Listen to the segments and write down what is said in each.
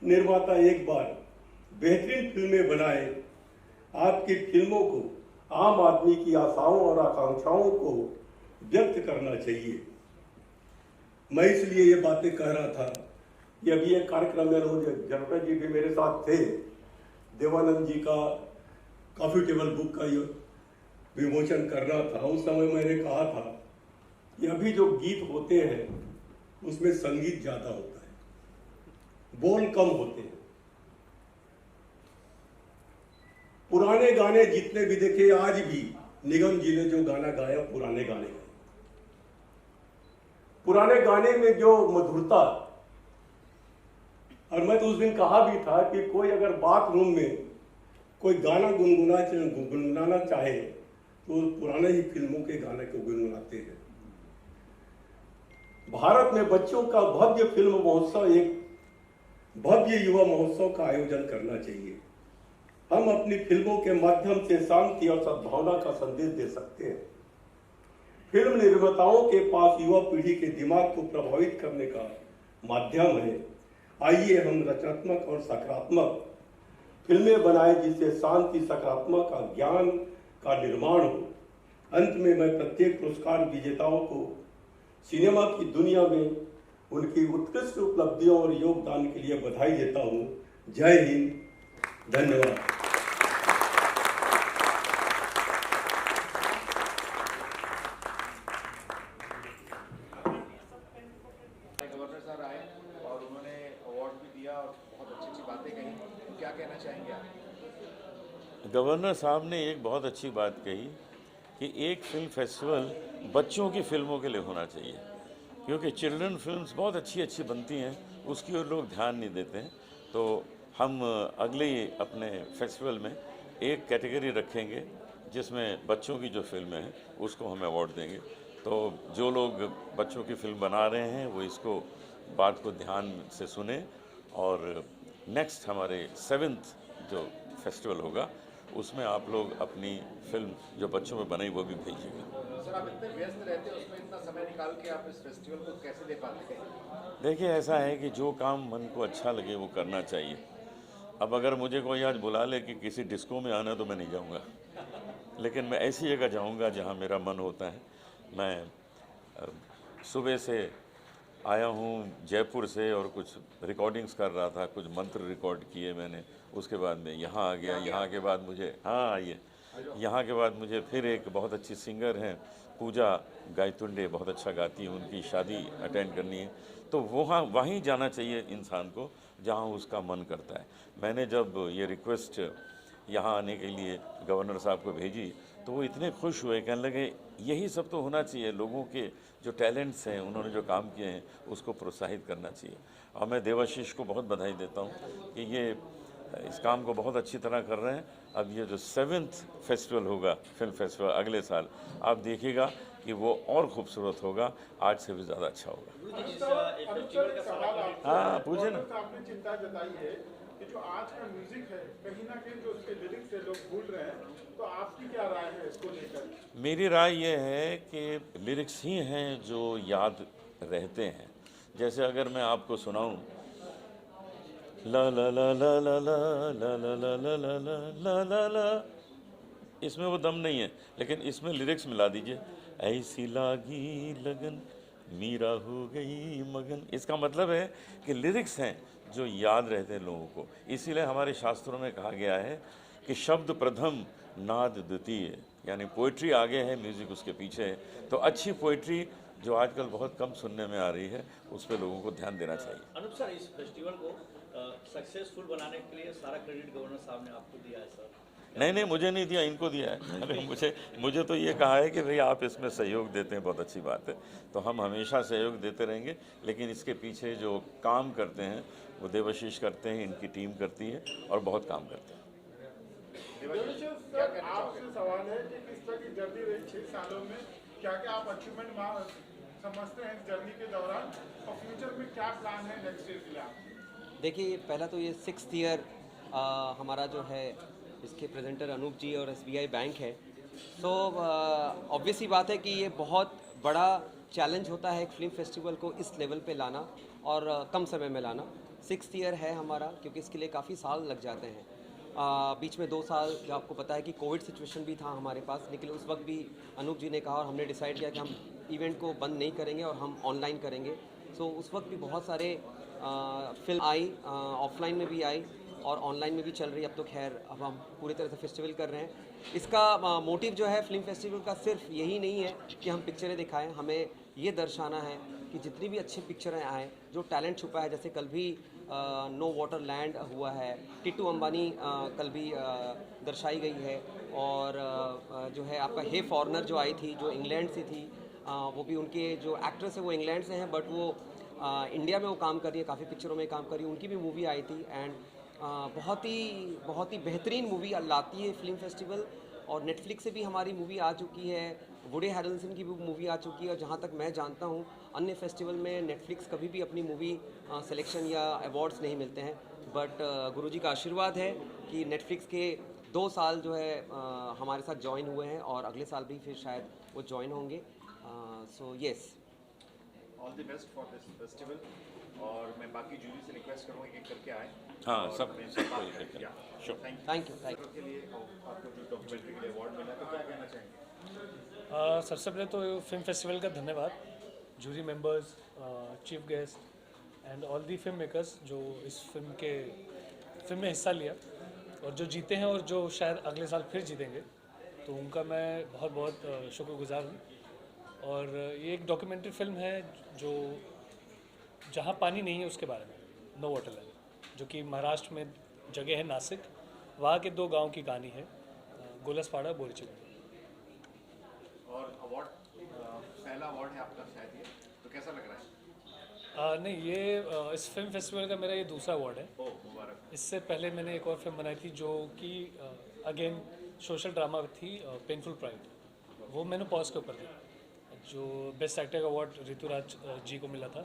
निर्माता एक बार बेहतरीन फिल्में बनाए, आपकी फिल्मों को आम आदमी की आशाओं और आकांक्षाओं को व्यक्त करना चाहिए। मैं इसलिए ये बातें कह रहा था कि अभी एक कार्यक्रम में रोज जनता जी भी मेरे साथ थे, देवानंद जी का कॉफी टेबल बुक का विमोचन करना था। उस समय मैंने कहा था कि अभी जो गीत होते हैं उसमें संगीत ज्यादा होता है, बोल कम होते हैं। पुराने गाने जितने भी देखे, आज भी निगम जी ने जो गाना गाया पुराने गाने गाए, पुराने गाने में जो मधुरता। और मैं तो उस दिन कहा भी था कि कोई अगर बाथरूम में कोई गाना गुनगुनाना चाहे तो पुराने ही फिल्मों के गाने को गुनगुनाते हैं। भारत में बच्चों का भव्य फिल्म महोत्सव, एक भव्य युवा महोत्सव का आयोजन करना चाहिए। हम अपनी फिल्मों के माध्यम से शांति और सद्भावना का संदेश दे सकते हैं। फिल्म निर्माताओं के पास युवा पीढ़ी के दिमाग को प्रभावित करने का माध्यम है। आइए हम रचनात्मक और सकारात्मक फिल्में बनाएं जिससे शांति, सकारात्मक का ज्ञान का निर्माण हो। अंत में मैं प्रत्येक पुरस्कार विजेताओं को सिनेमा की दुनिया में उनकी उत्कृष्ट उपलब्धियों और योगदान के लिए बधाई देता हूं। जय हिंद, धन्यवाद। गवर्नर सर आए और उन्होंने अवार्ड भी दिया और बहुत अच्छी अच्छी बातें कही, तो क्या कहना चाहेंगे आप? गवर्नर साहब ने एक बहुत अच्छी बात कही कि एक फिल्म फेस्टिवल बच्चों की फिल्मों के लिए होना चाहिए, क्योंकि चिल्ड्रन फिल्म्स बहुत अच्छी अच्छी बनती हैं, उसकी ओर लोग ध्यान नहीं देते हैं। तो हम अगले अपने फेस्टिवल में एक कैटेगरी रखेंगे जिसमें बच्चों की जो फिल्में हैं उसको हम अवार्ड देंगे। तो जो लोग बच्चों की फिल्म बना रहे हैं वो इसको बात को ध्यान से सुने, और नेक्स्ट हमारे 7th जो फेस्टिवल होगा उसमें आप लोग अपनी फिल्म जो बच्चों में बनाई वो भी भेजिएगा। सर, आप इतने व्यस्त रहते हैं, उसमें इतना समय निकाल के आप इस फेस्टिवल को कैसे दे पाते हैं? देखिए, ऐसा है कि जो काम मन को अच्छा लगे वो करना चाहिए। अब अगर मुझे कोई आज बुला ले कि किसी डिस्को में आना, तो मैं नहीं जाऊंगा, लेकिन मैं ऐसी जगह जाऊंगा जहां मेरा मन होता है। मैं सुबह से आया हूं जयपुर से और कुछ रिकॉर्डिंग्स कर रहा था, कुछ मंत्र रिकॉर्ड किए मैंने। उसके बाद में यहाँ आ गया। यहाँ के बाद मुझे आइए यहाँ के बाद मुझे फिर एक बहुत अच्छी सिंगर हैं पूजा गायतुंडे, बहुत अच्छा गाती है, उनकी शादी अटेंड करनी है। तो वहीं जाना चाहिए इंसान को जहाँ उसका मन करता है। मैंने जब ये रिक्वेस्ट यहाँ आने के लिए गवर्नर साहब को भेजी तो वो इतने खुश हुए, कहने लगे यही सब तो होना चाहिए, लोगों के जो टैलेंट्स हैं, उन्होंने जो काम किए हैं उसको प्रोत्साहित करना चाहिए। और मैं देवाशीष को बहुत बधाई देता हूँ कि ये इस काम को बहुत अच्छी तरह कर रहे हैं। अब ये जो 7th फेस्टिवल होगा, फिल्म फेस्टिवल अगले साल, आप देखिएगा कि वो और खूबसूरत होगा, आज से भी ज़्यादा अच्छा होगा। हाँ, पूछे ना। आपने चिंता जताई है कि जो आज का म्यूजिक है कहीं ना कहीं जो उसके लिरिक्स है लोग भूल रहे हैं, तो आपकी क्या राय है इसको लेकर? मेरी राय ये है कि लिरिक्स ही हैं जो याद रहते हैं। जैसे अगर मैं आपको सुनाऊं, ला ला ला ला ला ला ला ला ला ला ला ला ला ला ला, इसमें वो दम नहीं है, लेकिन इसमें लिरिक्स मिला दीजिए, ऐसी लागी लगन मीरा हो गई मगन। इसका मतलब है कि लिरिक्स हैं जो याद रहते हैं लोगों को। इसीलिए हमारे शास्त्रों में कहा गया है कि शब्द प्रथम नाद द्वितीय, यानी पोइट्री आगे है, म्यूज़िक उसके पीछे है। तो अच्छी पोइट्री जो आजकल बहुत कम सुनने में आ रही है उस पर लोगों को ध्यान देना चाहिए। अनूप सर, इस फेस्टिवल को सक्सेसफुल बनाने के लिए सारा क्रेडिट गवर्नर साहब ने आपको दिया है सर? नहीं, मुझे नहीं दिया, इनको दिया है। अरे मुझे तो ये कहा है कि भाई आप इसमें सहयोग देते हैं, बहुत अच्छी बात है। तो हम हमेशा सहयोग देते रहेंगे, लेकिन इसके पीछे जो काम करते हैं वो देवाशीष करते हैं, इनकी टीम करती है और बहुत काम करते हैं। आपसे सवाल है कि किस तरह की जर्नी रही 6 सालों में, क्या क्या आप अचीवमेंट समझते हैं इस जर्नी के दौरान, और फ्यूचर में क्या प्लान है नेक्स्ट ईयर के लिए आप? देखिए, पहला तो ये 6th ईयर हमारा जो है इसके प्रेजेंटर अनूप जी और SBI बैंक है। तो ऑब्वियस ही बात है कि ये बहुत बड़ा चैलेंज होता है एक फिल्म फेस्टिवल को इस लेवल पे लाना और कम समय में लाना। 6th ईयर है हमारा, क्योंकि इसके लिए काफ़ी साल लग जाते हैं। बीच में 2 साल जो आपको पता है कि कोविड सिचुएशन भी था हमारे पास, लेकिन उस वक्त भी अनूप जी ने कहा और हमने डिसाइड किया कि हम इवेंट को बंद नहीं करेंगे और हम ऑनलाइन करेंगे। सो उस वक्त भी बहुत सारे फिल्म आई, ऑफलाइन में भी आई और ऑनलाइन में भी चल रही है। अब तो खैर अब हम पूरी तरह से फेस्टिवल कर रहे हैं। इसका मोटिव जो है फिल्म फेस्टिवल का सिर्फ यही नहीं है कि हम पिक्चरें दिखाएं, हमें ये दर्शाना है कि जितनी भी अच्छी पिक्चरें आएँ, जो टैलेंट छुपा है, जैसे कल भी नो वाटर लैंड हुआ है, टिट्टू अंबानी कल भी दर्शाई गई है, और जो है आपका हे फॉरनर जो आई थी, जो इंग्लैंड से थी, वो भी उनके जो एक्ट्रेस है वो इंग्लैंड से हैं, बट वो इंडिया में वो काम कर रही है, काफ़ी पिक्चरों में काम कर रही है, उनकी भी मूवी आई थी। एंड बहुत ही बेहतरीन मूवी लाती है फिल्म फेस्टिवल। और नेटफ्लिक्स से भी हमारी मूवी आ चुकी है, वुडी हैरल्सन की भी मूवी आ चुकी है, और जहाँ तक मैं जानता हूँ अन्य फेस्टिवल में नेटफ्लिक्स कभी भी अपनी मूवी सिलेक्शन या अवार्ड्स नहीं मिलते हैं। बट गुरुजी का आशीर्वाद है कि नेटफ्लिक्स के 2 साल जो है हमारे साथ ज्वाइन हुए हैं, और अगले साल भी फिर शायद वो ज्वाइन होंगे। So yes, all the best for this festival. और मैं बाकी जूरी से रिक्वेस्ट करूँगा एक करके आए। हाँ, और सब मैं सबको बात एक करें। करके। या, Sure. Thank you. के लिए आपको जो डॉक्यूमेंट्री के लिए अवार्ड मिला, तो क्या कहना चाहेंगे? सबसे पहले तो फिल्म फेस्टिवल का धन्यवाद, jury members, chief guest and all the film makers जो इस फिल्म में हिस्सा लिया, और जो जीते हैं और जो शायद अगले साल फिर जीतेंगे, तो उनका मैं बहुत बहुत शुक्रगुजार हूँ। और ये एक डॉक्यूमेंट्री फिल्म है जो जहाँ पानी नहीं है उसके बारे में, नो वाटर लैंड, जो कि महाराष्ट्र में जगह है नासिक, वहाँ के 2 गांव की कहानी है, गोलसपाड़ा, बोरीचिंग। और अवार्ड पहला अवार्ड है आपका शायद ये, तो कैसा लग रहा है? नहीं, ये इस फिल्म फेस्टिवल का मेरा ये दूसरा अवार्ड है। ओह, मुबारक। इससे पहले मैंने एक और फिल्म बनाई थी जो कि अगेन सोशल ड्रामा थी, पेनफुल प्राइड, वो मैंने पॉज के ऊपर दी, जो बेस्ट एक्टर का अवार्ड ऋतुराज जी को मिला था।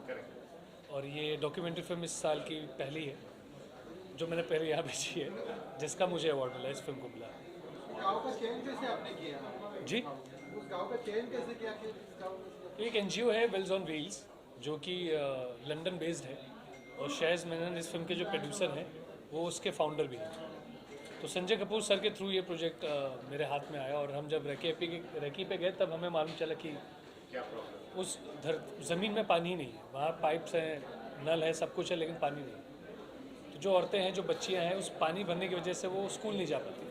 और ये डॉक्यूमेंट्री फिल्म इस साल की पहली है जो मैंने पहले यहाँ भेजी है, जिसका मुझे अवार्ड मिला, इस फिल्म को मिला। गाँव का चयन कैसे आपने किया? जी, उस गाँव का चयन कैसे किया कि इस गाँव में? एक NGO है विल्स ऑन व्हील्स, जो कि लंदन बेस्ड है, और शहज़ मेनन इस फिल्म के जो प्रोड्यूसर हैं वो उसके फाउंडर भी हैं। तो संजय कपूर सर के थ्रू ये प्रोजेक्ट मेरे हाथ में आया, और हम जब रेकी पे गए तब हमें मालूम चला कि क्या प्रॉब्लम? उस ज़मीन में पानी ही नहीं है, वहाँ पाइप्स हैं, नल है, सब कुछ है, लेकिन पानी नहीं है। तो जो औरतें हैं, जो बच्चियाँ हैं, उस पानी भरने की वजह से वो स्कूल नहीं जा पाती,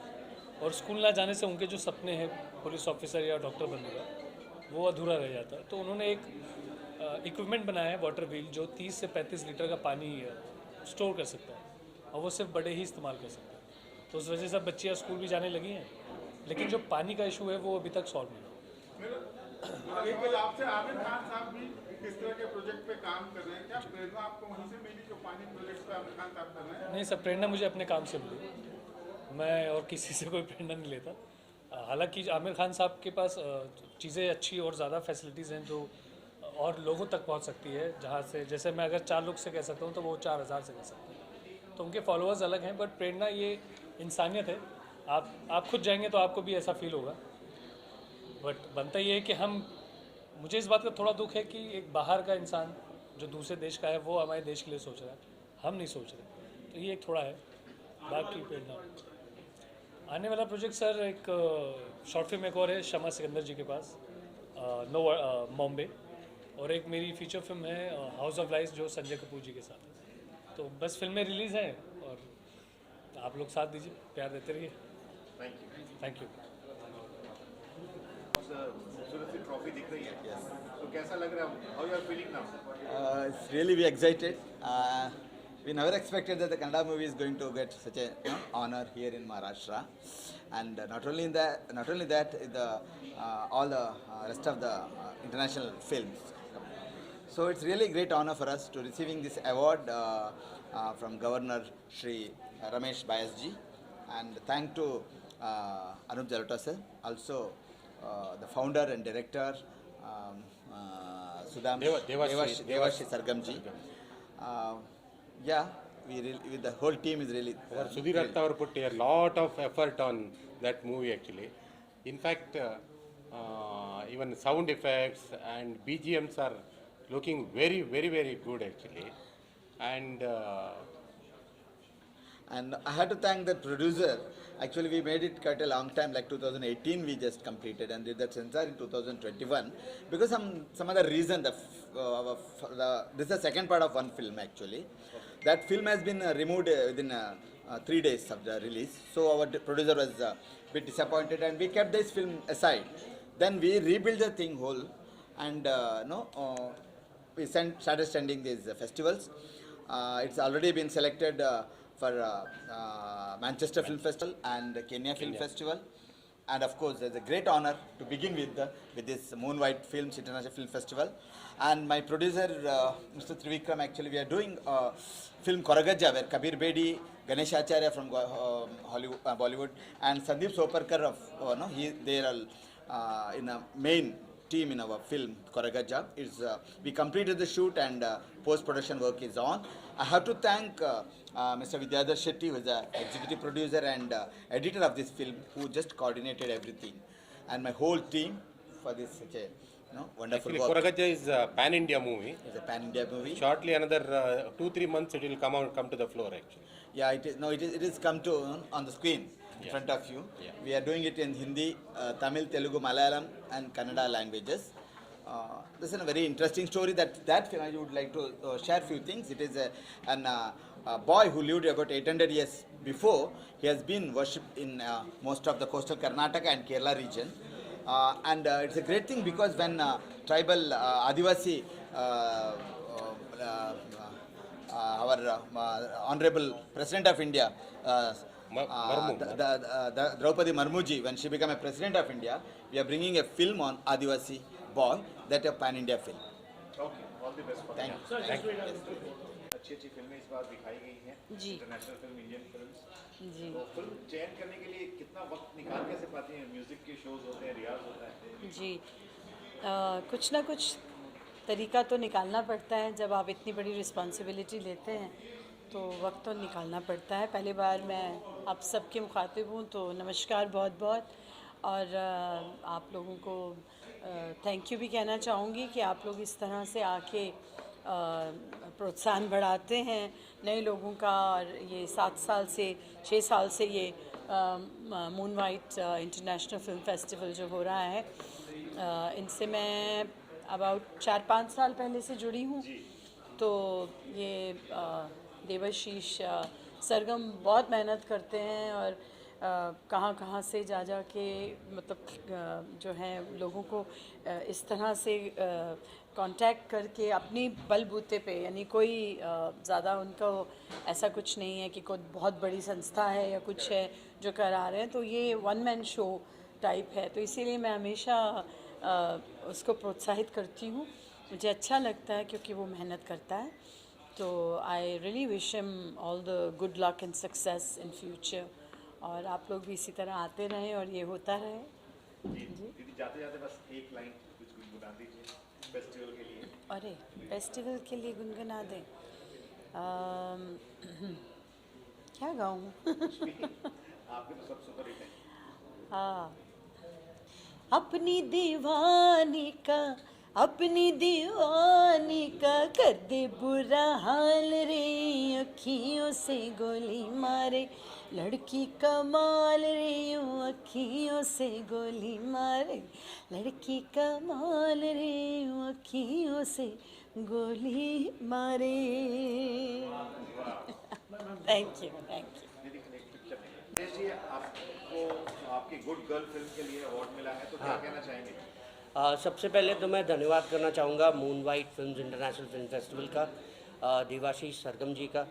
और स्कूल ना जाने से उनके जो सपने हैं पुलिस ऑफिसर या डॉक्टर बनने का, वो अधूरा रह जाता है। तो उन्होंने एक इक्विपमेंट बनाया है, वाटर व्हील, जो 30 से 35 लीटर का पानी स्टोर कर सकता है, और वो सिर्फ बड़े ही इस्तेमाल कर सकते हैं। तो उस वजह से बच्चियाँ स्कूल भी जाने लगी हैं, लेकिन जो पानी का इशू है वो अभी तक सॉल्व नहीं हुआ। एक बार आपसे आमिर खान साहब भी इस तरह के प्रोजेक्ट पे काम कर रहे हैं, क्या प्रेरणा आपको वहीं से मिली जो पानी प्रोजेक्ट पे आमिर खान साहब कर रहे हैं? नहीं सर, प्रेरणा मुझे अपने काम से मिली, मैं और किसी से कोई प्रेरणा नहीं लेता। हालांकि आमिर खान साहब के पास चीज़ें अच्छी और ज़्यादा फैसिलिटीज़ हैं जो और लोगों तक पहुंच सकती है, जहां से जैसे मैं अगर 4 लोग से कह सकता हूं तो वो 4000 से कह सकते हैं। तो उनके फॉलोअर्स अलग हैं, बट प्रेरणा ये इंसानियत है। आप खुद जाएंगे तो आपको भी ऐसा फील होगा। बट बनता ये है कि मुझे इस बात का थोड़ा दुख है कि एक बाहर का इंसान जो दूसरे देश का है वो हमारे देश के लिए सोच रहा है, हम नहीं सोच रहे, तो ये एक थोड़ा है। बाकी प्रेरणा आने वाला प्रोजेक्ट सर, एक शॉर्ट फिल्म एक और है शमा सिकंदर जी के पास, बॉम्बे, और एक मेरी फीचर फिल्म है हाउस ऑफ लाइस जो संजय कपूर जी के साथ है। तो बस फिल्में रिलीज़ हैं, और आप लोग साथ दीजिए, प्यार देते रहिए। Thank you. खूबसूरत सी ट्रॉफी दिख रही है, तो कैसा लग रहा है? How you are feeling now? It's really we excited. We never expected that the Kannada movie is going to get such a honor here in Maharashtra, and not only that, all the rest of the international films. So it's really great honor for us to receiving this award from Governor Shri Ramesh Bayasji, and thank to Anup Jalota sir, also the founder and director Devashri Sargamji. Yeah, with the whole team is really. Sudhir Ratta put a lot of effort on that movie actually. In fact, even sound effects and BGMs are looking very, very, very good actually. and And I had to thank the producer. Actually, we made it quite a long time, like 2018 we just completed and did the censor in 2021. Because some other reason, this is the second part of one film actually. That film has been removed within 3 days of the release. So our producer was a bit disappointed and we kept this film aside. Then we rebuilt the thing whole and we started sending these festivals. It's already been selected for Manchester Film Festival and Kenya Film Festival. And of course, there's a great honor to begin with this Moonlight Films International Film Festival. And my producer, Mr. Trivikram, actually we are doing film Koragajja, where Kabir Bedi, Ganesh Acharya from Hollywood, Bollywood, and Sandeep Soparkar of, they are in a main team in our film Koragajja. We completed the shoot and post-production work is on. I have to thank Mr. Vidyadhar Shetty, who is the executive producer and editor of this film, who just coordinated everything, and my whole team for this such a wonderful actually work. Koragajja is a pan-India movie. It's a pan-India movie. Shortly, another 2-3 months, it will come to the floor actually. Yeah, it is come to on the screen in front of you. Yeah. We are doing it in Hindi, Tamil, Telugu, Malayalam, and Kannada languages. This is a very interesting story that film I would like to share few things. It is a boy who lived about 800 years before. He has been worshipped in most of the coastal Karnataka and Kerala region. And it's a great thing because when tribal Adivasi, our Honorable President of India, the Draupadi Marmuji, when she became a President of India, we are bringing a film on Adivasi boy, that a pan-India film. Okay, all the best for Thank that. you. अच्छी फिल्में इस बार दिखाई गई हैं जी। International film Indian films जी तो film चयन करने के लिए कितना वक्त निकाल कैसे पाती हैं म्यूजिक के शोज होते हैं रियाज होता है जी कुछ ना कुछ तरीका तो निकालना पड़ता है जब आप इतनी बड़ी रिस्पॉन्सिबिलिटी लेते हैं तो वक्त तो निकालना पड़ता है। पहली बार मैं आप सबके मुखातिब हूँ तो नमस्कार बहुत बहुत और आप लोगों को थैंक यू भी कहना चाहूँगी कि आप लोग इस तरह से आके प्रोत्साहन बढ़ाते हैं नए लोगों का। और ये 7 साल से 6 साल से ये मूनलाइट इंटरनेशनल फिल्म फेस्टिवल जो हो रहा है इनसे मैं अबाउट 4-5 साल पहले से जुड़ी हूँ। तो ये देवाशीष सरगम बहुत मेहनत करते हैं और कहाँ से जा के मतलब जो है लोगों को इस तरह से कांटेक्ट करके अपनी बलबूते पे, यानी कोई ज़्यादा उनको ऐसा कुछ नहीं है कि कोई बहुत बड़ी संस्था है या कुछ है जो करा रहे हैं, तो ये वन मैन शो टाइप है। तो इसीलिए मैं हमेशा उसको प्रोत्साहित करती हूँ, मुझे अच्छा लगता है क्योंकि वो मेहनत करता है। तो I really wish him all the good luck and success in future और आप लोग भी इसी तरह आते रहें और ये होता रहे। दीदी जाते जाते बस एक लाइन कुछ गुनगुना दीजिए फेस्टिवल के लिए। अरे फेस्टिवल के लिए गुनगुना दें क्या गाऊँ आपके तो सब सुपर हिट है। हाँ अपनी दीवानी का कर दे बुरा हाल रे, अखियों से गोली मारे लड़की कमाल रे, अखियों से गोली मारे लड़की कमाल रे, अखियों से गोली मारे। थैंक यू दीदी एक पिक्चर देश जी आपको आपकी गुड गर्ल फिल्म के लिए अवार्ड मिला है तो क्या कहना चाहेंगे? सबसे पहले तो मैं धन्यवाद करना चाहूँगा moonlight films international film festival का, देवाशीष सरगम जी का,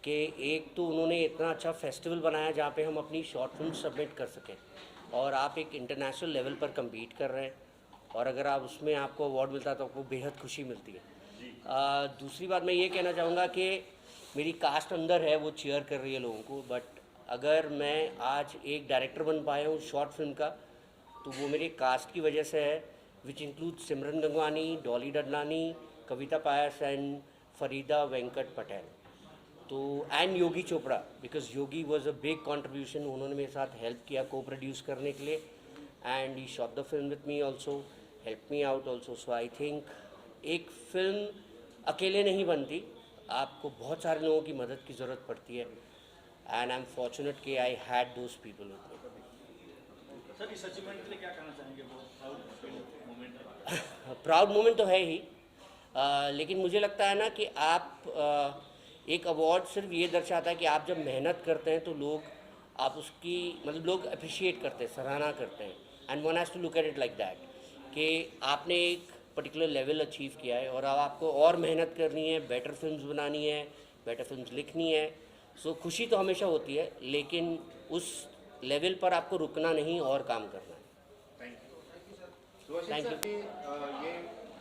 कि एक तो उन्होंने इतना अच्छा फेस्टिवल बनाया जहाँ पे हम अपनी शॉर्ट फिल्म सबमिट कर सकें और आप एक इंटरनेशनल लेवल पर कम्पीट कर रहे हैं और अगर आप उसमें आपको अवार्ड मिलता है तो आपको बेहद खुशी मिलती है। दूसरी बात मैं ये कहना चाहूँगा कि मेरी कास्ट अंदर है, वो चीयर कर रही है लोगों को, बट अगर मैं आज एक डायरेक्टर बन पाया हूँ शॉर्ट फिल्म का तो वो मेरे कास्ट की वजह से है, which include Simran Gangwani, Dolly Dadlani, Kavita Pais and Farida Venkat Patel. तो and Yogi Chopra, because Yogi was a big contribution, उन्होंने मेरे साथ हेल्प किया को प्रोड्यूस करने के लिए and he shot the film with me also, help me out also. So I think एक फिल्म अकेले नहीं बनती, आपको बहुत सारे लोगों की मदद की ज़रूरत पड़ती है, एंड आई एम फॉर्चुनेट कि I had those people with me. Sir इस अचीवमेंट के लिए क्या कहना चाहेंगे? बहुत मोमेंट है। प्राउड मोमेंट तो है ही, लेकिन मुझे लगता है ना कि आप एक अवार्ड सिर्फ ये दर्शाता है कि आप जब मेहनत करते हैं तो लोग आप उसकी मतलब लोग अप्रिशिएट करते हैं, सराहना करते हैं, and one has to look at it like that कि आपने एक पर्टिकुलर लेवल अचीव किया है और अब आपको और मेहनत करनी है, बेटर फिल्म्स बनानी है, बेटर फिल्म्स लिखनी है। सो खुशी तो हमेशा होती है, लेकिन उस लेवल पर आपको रुकना नहीं और काम करना है। सुभाषित सर की ये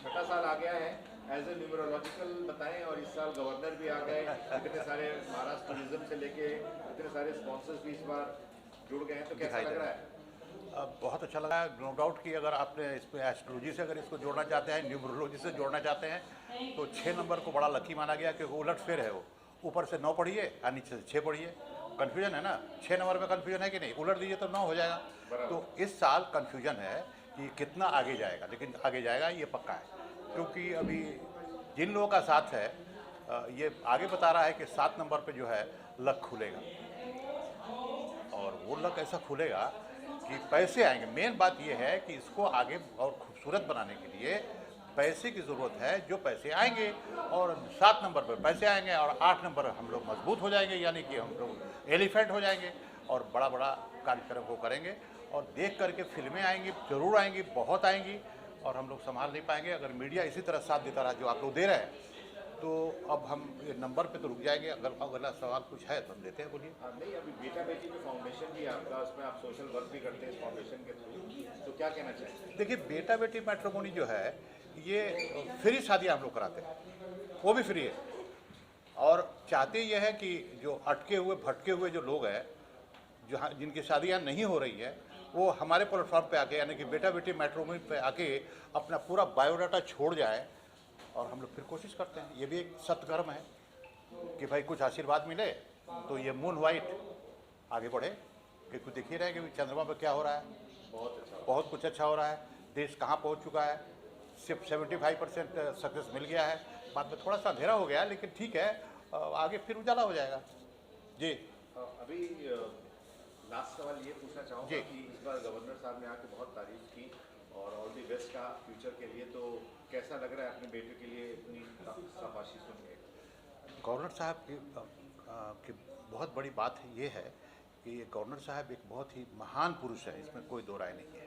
छठा साल आ गया है, एज ए न्यूमरोलॉजिकल बताएं, और इस साल गवर्नर भी आ गए, इतने सारे महाराष्ट्र टूरिज्म से लेके इतने सारे स्पॉन्सर्स भी इस बार जुड़ गए हैं, तो कैसा लग रहा है? बहुत अच्छा लगा। नो डाउट कि अगर आपने इसमें एस्ट्रोलॉजी से अगर इसको जोड़ना चाहते हैं, न्यूमरोलॉजी से जोड़ना चाहते हैं, तो 6 नंबर को बड़ा लकी माना गया क्योंकि उलट फेर है वो। ऊपर से 9 पढ़िए और नीचे से 6 पढ़िए। कन्फ्यूजन है ना, 6 नंबर में कन्फ्यूजन है कि नहीं, उलट दीजिए तो 9 हो जाएगा। तो इस साल कन्फ्यूजन है कि कितना आगे जाएगा, लेकिन आगे जाएगा ये पक्का है, क्योंकि अभी जिन लोगों का साथ है ये आगे बता रहा है कि 7 नंबर पे जो है लक खुलेगा, और वो लक ऐसा खुलेगा कि पैसे आएंगे। मेन बात ये है कि इसको आगे और खूबसूरत बनाने के लिए पैसे की ज़रूरत है, जो पैसे आएंगे, और 7 नंबर पर पैसे आएंगे और 8 नंबर हम लोग मजबूत हो जाएंगे, यानी कि हम लोग एलिफेंट हो जाएंगे और बड़ा बड़ा कार्यक्रम को करेंगे, और देख करके फिल्में आएंगी, जरूर आएंगी, बहुत आएंगी, और हम लोग संभाल नहीं पाएंगे अगर मीडिया इसी तरह साथ देता रहा जो आप लोग दे रहे हैं। तो अब हम ये नंबर पे तो रुक जाएंगे। अगर अगला सवाल कुछ है तो हम देते हैं, बोलिए। नहीं, अभी बेटा बेटी की फाउंडेशन भी आपका, उसमें आप सोशल वर्क भी करते हैं इस फाउंडेशन के थ्रू, तो क्या कहना चाहिए? देखिए, बेटा बेटी मैट्रिमोनी जो है ये फ्री शादी हम लोग कराते हैं, वो भी फ्री है, और चाहते ये है कि जो अटके हुए भटके हुए जो लोग हैं, जो जिनकी शादियाँ नहीं हो रही है, वो हमारे प्लेटफॉर्म पे आके, यानी कि बेटा बेटी मैट्रिमोनी पे आके अपना पूरा बायोडाटा छोड़ जाए, और हम लोग फिर कोशिश करते हैं। ये भी एक सत्कर्म है कि भाई कुछ आशीर्वाद मिले तो ये मून वाइट आगे बढ़े, कि कुछ देखिए रहे कि चंद्रमा पर क्या हो रहा है। बहुत कुछ अच्छा हो रहा है, देश कहाँ पहुँच चुका है, सिर्फ 75% सक्सेस मिल गया है। बाद में थोड़ा सा अंधेरा हो गया, लेकिन ठीक है, आगे फिर उजाला हो जाएगा। जी अभी लास्ट सवाल ये पूछना चाहूँगा कि इस बार गवर्नर साहब ने आके बहुत तारीफ की और ऑल दी बेस्ट का फ्यूचर के लिए, तो कैसा लग रहा है अपने बेटे के लिए इतनी शाबाशी सुन के? गवर्नर साहब की बहुत बड़ी बात ये है कि गवर्नर साहब एक बहुत ही महान पुरुष है, इसमें कोई दो राय नहीं है।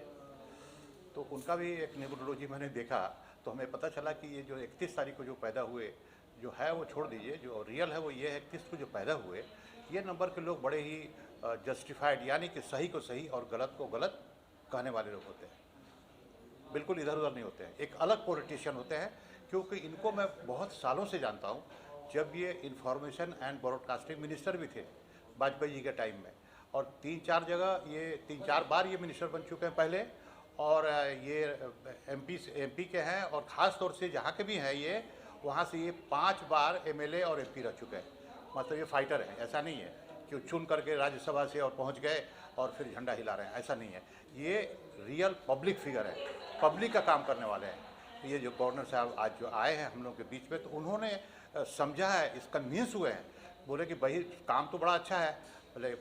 तो उनका भी एक न्यूमरोलॉजी मैंने देखा तो हमें पता चला कि ये जो 31 तारीख को जो पैदा हुए जो है वो छोड़ दीजिए, जो रियल है वो ये है 31 को जो पैदा हुए, ये नंबर के लोग बड़े ही जस्टिफाइड, यानी कि सही को सही और गलत को गलत कहने वाले लोग होते हैं, बिल्कुल इधर उधर नहीं होते हैं। एक अलग पॉलिटिशियन होते हैं, क्योंकि इनको मैं बहुत सालों से जानता हूँ। जब ये इंफॉर्मेशन एंड ब्रॉडकास्टिंग मिनिस्टर भी थे वाजपेयी जी के टाइम में, और 3-4 जगह ये 3-4 बार ये मिनिस्टर बन चुके हैं पहले, और ये एमपी के हैं, और ख़ास तौर से जहाँ के भी हैं ये, वहाँ से ये 5 बार एमएलए और एमपी रह चुके हैं। मतलब ये फाइटर है, ऐसा नहीं है कि चुन करके राज्यसभा से और पहुँच गए और फिर झंडा हिला रहे हैं, ऐसा नहीं है। ये रियल पब्लिक फिगर है, पब्लिक का काम करने वाले हैं। ये जो गवर्नर साहब आज जो आए हैं हम लोग के बीच में, तो उन्होंने समझा है, इसका कन्विंस हुए हैं, बोले कि भाई काम तो बड़ा अच्छा है, बोले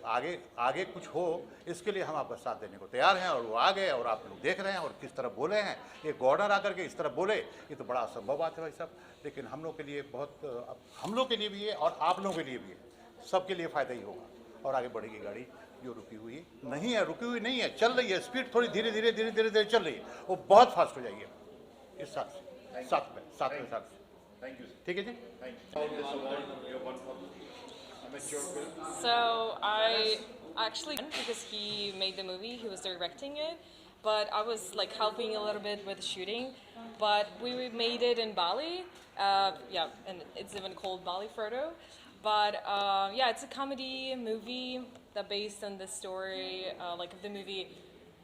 आगे कुछ हो, इसके लिए हम आपका साथ देने को तैयार हैं। और वो आ गए, और आप लोग देख रहे हैं और किस तरह बोले हैं। ये गवर्नर आकर के इस तरह बोले, ये तो बड़ा असंभव बात है भाई साहब, लेकिन हम लोग के लिए बहुत, हम लोग के लिए भी है और आप लोगों के लिए भी है, सबके लिए फ़ायदा ही होगा। और आगे बढ़ेगी गाड़ी, जो रुकी हुई नहीं है, रुकी हुई नहीं है, चल रही है, स्पीड थोड़ी धीरे धीरे चल रही है, वो बहुत फास्ट हो जाएगी इस साल से, सातवें साल से। Thank you. ठीक है जी। So I actually because he made the movie, he was directing it, but I was like helping a little bit with shooting. But we made it in Bali, and it's even called Bali Frodo. But yeah, it's a comedy movie that based on the story, like of the movie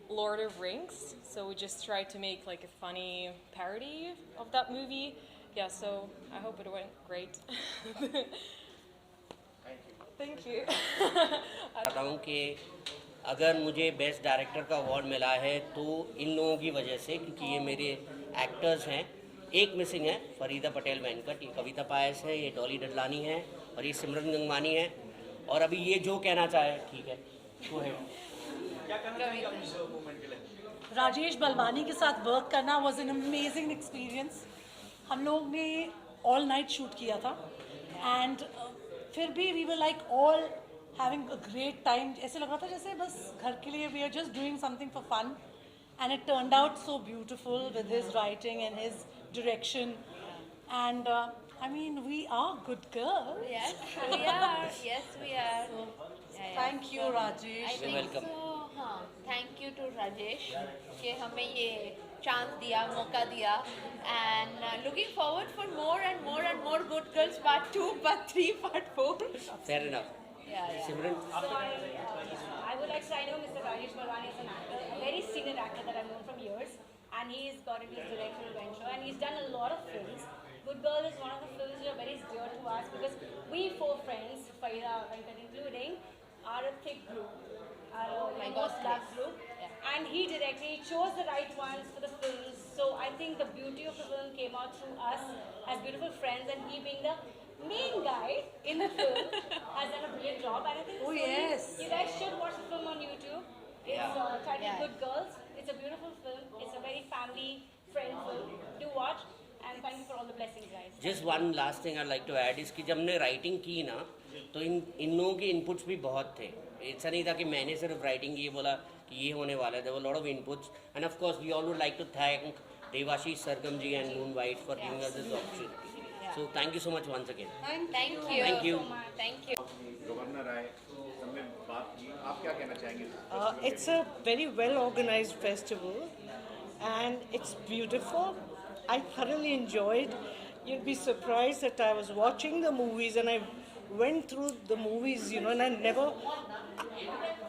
Lord of Rings. So we just tried to make like a funny parody of that movie. Yeah, so I hope it went great. Thank you. कहता हूँ कि अगर मुझे best director का award मिला है तो इन लोगों की वजह से, क्योंकि ये मेरे एक्टर्स हैं। एक मिसिंग है, फरीदा पटेल वेंकट, ये कविता पायस है, ये डॉली डडलानी है और ये सिमरन गंगवानी है। और अभी ये जो कहना चाहे ठीक है, वो है। क्या कहना चाहेंगे आप इस मूवमेंट के लिए? राजेश बलवानी के साथ वर्क करना वॉज एन अमेजिंग एक्सपीरियंस। हम लोग ने ऑल नाइट शूट किया था एंड फिर भी we were like all having a great time. ऐसे लग रहा था जैसे बस घर के लिए we are just doing something for fun and it turned out so beautiful with his writing and his direction and I mean, we are good girls. Yes, we are. Yes, we are. So, Yeah, yeah. thank you, Rajesh. I think welcome. so. हाँ, thank you to Rajesh कि हमें ये chance दिया, मौका दिया, and looking forward for more and more and more Good Girls Part 2, Part 3, Part 4. Fair enough. Yeah, yeah. Simran, I would like to say I know Mr. Rajesh Balwani is an actor, a very senior actor that I've known from years, and he's got into his directorial venture, and he's done a lot of films. Good Girl is one of the films that are very dear to us because we four friends, Faida, Venkat including, are a thick group, are a most loved group, and he directly chose the right ones for the films. So I think the beauty of the film came out through us as beautiful friends, and he being the main guy in the film has done a brilliant job. And I think Oh, slowly yes. you guys should watch the film on YouTube. It's titled Good Girls. It's a beautiful film. It's a very family friend film. Do watch. And thank you for all the blessings, guys. Just one last thing I like to add इसकी जब हमने writing की ना तो इन लोगों के inputs भी बहुत थे। ऐसा नहीं था कि मैंने सिर्फ राइटिंग ये बोला कि ये होने वाला है, there were lot of inputs and of course we all would like to thank Devashish Sargam ji and Moon White for giving us this opportunity. So thank you so much once again. Thank you. Thank you. Thank you. Governor आए, सबने बात की, आप क्या कहना चाहेंगे? It's a very well organized festival and it's beautiful. I thoroughly enjoyed. You'd be surprised that I was watching the movies and I went through the movies, you know, and I never,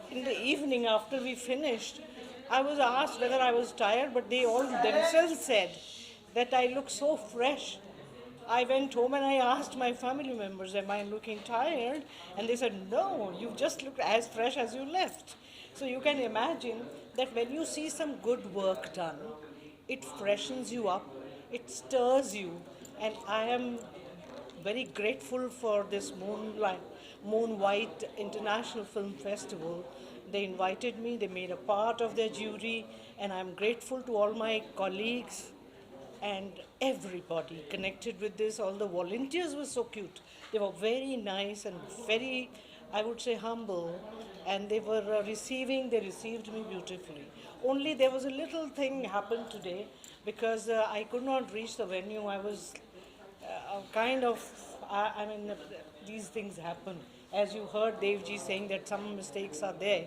in the evening after we finished, I was asked whether I was tired, but they all themselves said that I look so fresh. I went home and I asked my family members, am I looking tired? And they said, no, you just look as fresh as you left. So you can imagine that when you see some good work done, it freshens you up, it stirs you, and I am very grateful for this Moon White International Film Festival. They invited me, they made a part of their jury, and I'm grateful to all my colleagues and everybody connected with this. All the volunteers were so cute. They were very nice and very, I would say, humble, and they were they received me beautifully. Only there was a little thing happened today because I could not reach the venue. I was I mean, these things happen. As you heard Devji saying that some mistakes are there.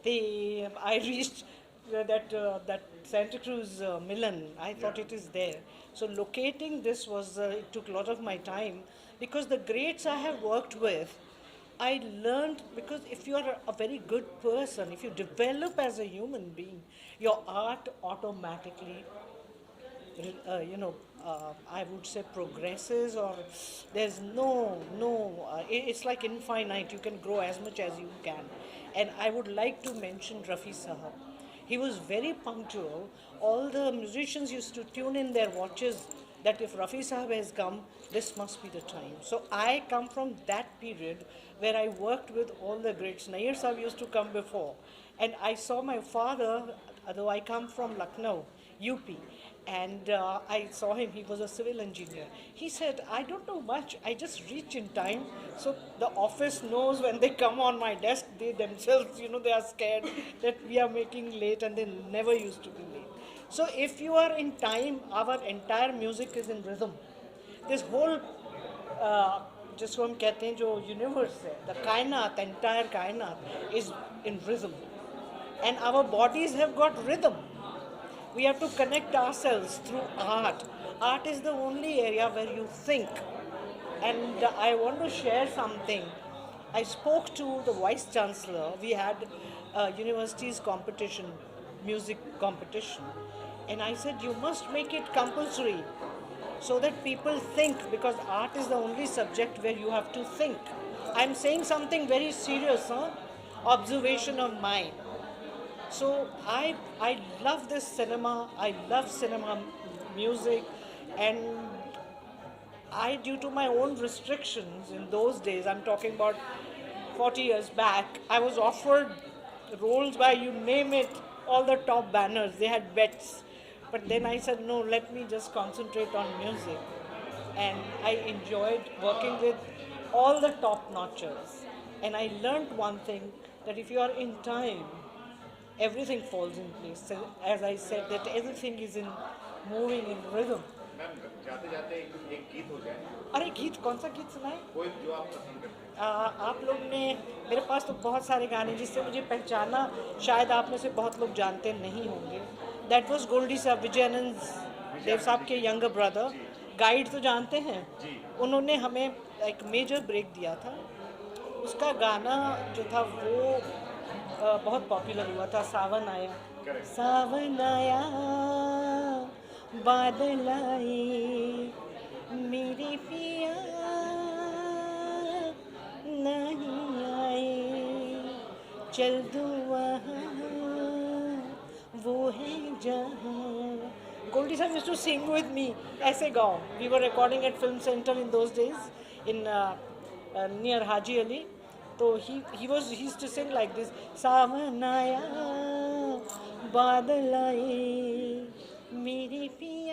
I reached that Santa Cruz Milan. I thought it is there. So locating this it took a lot of my time because the greats I have worked with, I learned, because if you are a very good person, if you develop as a human being, your art automatically, I would say progresses, or there's it's like infinite. You can grow as much as you can. And I would like to mention Rafi Sahab. He was very punctual. All the musicians used to tune in their watches that if Rafi Sahab has come, this must be the time. So I come from that period where I worked with all the greats. Nair Sahab used to come before. And I saw my father, although I come from Lucknow, UP, and I saw him, he was a civil engineer. He said, I don't know much, I just reach in time. So the office knows when they come on my desk, they themselves, they are scared that we are making late, and they never used to be late. So if you are in time, our entire music is in rhythm. This whole, जिसको हम कहते हैं जो universe है, the kainat, entire kainat is in rhythm. And our bodies have got rhythm. We have to connect ourselves through art. Art is the only area where you think. And I want to share something. I spoke to the Vice Chancellor. We had a university's competition, music competition. And I said, you must make it compulsory so that people think, because art is the only subject where you have to think. I'm saying something very serious, observation of mine. So I love this cinema, I love cinema music, And I, due to my own restrictions in those days, I'm talking about 40 years back, I was offered roles by, you name it, all the top banners. They had bets. But then I said, no, let me just concentrate on music. And I enjoyed working with all the top notchers. And I learned one thing, that if you are in time, everything falls in place. So, as I said, that everything is in moving in rhythm. Ma'am जाते जाते एक गीत हो जाए, अरे गीत, कौन सा गीत सुनाए? कोई जो आप पसंद करते हैं। आप लोग ने, मेरे पास तो बहुत सारे गाने जिससे मुझे पहचाना शायद आप में से बहुत लोग जानते नहीं होंगे। दैट वाज गोल्डी साहब, विजयानंद देव साहब के यंगर ब्रदर। गाइड तो जानते हैं, उन्होंने हमें एक मेजर ब्रेक दिया था। उसका गाना जो था वो बहुत पॉपुलर हुआ था, सावन आया, सावन आया बादल आए, मेरे पिया नहीं आए, चल दो वहाँ वो है जहाँ। Goldie Sahib used to sing with me, ऐसे गाओ। We were recording at Film Center in those days in near Haji Ali. So he used to sing like this, सावन आया बादल आए, मेरे पिया